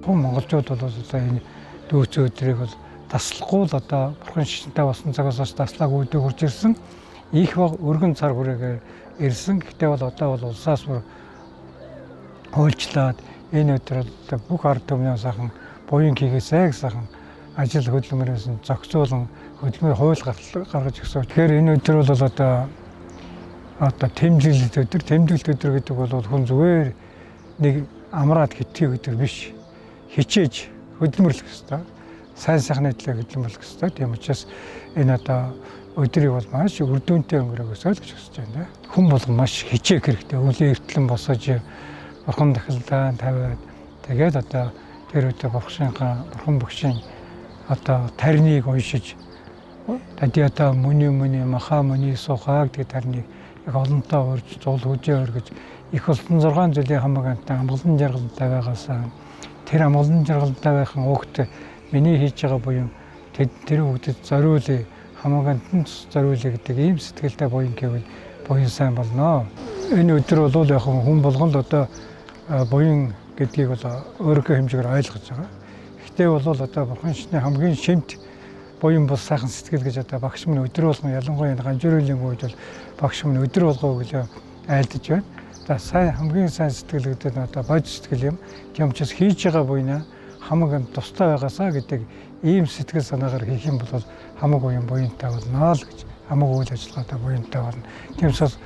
Хүн монголчууд бол одоо энэ дүүцэн өдрийг бол таслахгүй л одоо бурхан шишинтэй болсон цагаас хойш таслааг үүдээ хурж ирсэн. Их баг өргөн цар хүрээгээр ирсэн. Гэхдээ бол одоо бол улсаас бүр хуульчлаад энэ өдөр бол бүх ард түмний сайхан буян хийгээсэй сайхан ажил хөдөлмөрөөс нь зохицуулан хөдөлмөр хууль гаргаж өгсөн. Тэгэхээр энэ өдөр бол одоо тэмдэглэлт өдөр. Тэмдэглэлт өдөр гэдэг бол хүн зүгээр нэг амраад хэтгий өдөр биш. Хичээж хөдөлмөрлөх ёстой. Сайн сайхны төлөө хөдөлмөрлөх ёстой. Тийм учраас энэ одоо өдрийг бол маш үр дүнтэй өнгөрөөгөөсэй л гэж хүсэж байна. Хүн болгон маш хичээх хэрэгтэй. Өвлийн эртлэн босож бурхан дахилдаа тавиад тэгээд одоо тэр өдөр бурхан бөгшийн одоо тариныг уншиж тадиата мөний маха мөний сухаг гэдэг тариныг яг олонтоо урьж зул хүжээ өргөж их болсон 6 жилийн хамаагантай амгалан жаргалтай байгаасаа тэр амгалан жаргалтай байхын угт миний хийж байгаа буюу тэр хүүхдэд зориулъя хамаагантанд зориулъя гэдэг ийм сэтгэлтэй буян гэвэл буян сайн болно. Энэ өдөр бол яг хүн болгон л одоо буян гэдгийг бол өөрийнхөө хэмжээгээр ойлгож байгаа. Гэхдээ бол одоо бурхан шишний хамгийн шимт буян бол сайхан сэтгэл гэж одоо багш минь өдөр болгон ялангуяа ганжуурлын үед бол багш минь өдөр болгоо гэж айлдаж байна. За сайн хамгийн сайн сэтгэл гэдэг нь одоо бод сэтгэл юм. Тийм учраас хийж байгаа буйнаа хамаг тустай байгаасаа гэдэг ийм сэтгэл санаагаар хийх юм бол хамаг буянтай болно л гэж хамаг үйл ажиллагаатай буянтай болно. Тийм учраас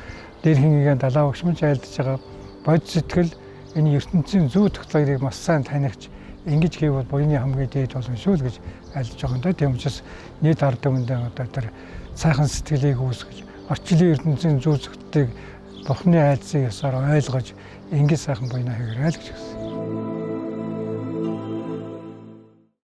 дээр хингийн далаа багш минь айлдаж байгаа бод сэтгэл энэ ертөнцийн зүй тогтолцоог маш сайн танигч ингэж хийвэл буйны хамгийн дээд болно шүү л гэж айлдаж байгаа юм да. Тийм учраас нийт ард түмэндээ одоо тэр сайхан сэтгэлийг үүсгэж орчлын ертөнцийн зүй тогтолцоог бурхны айдсын ёсоор ойлгож ингэж сайхан буйнаа хийгээрэй л гэж хэлсэн.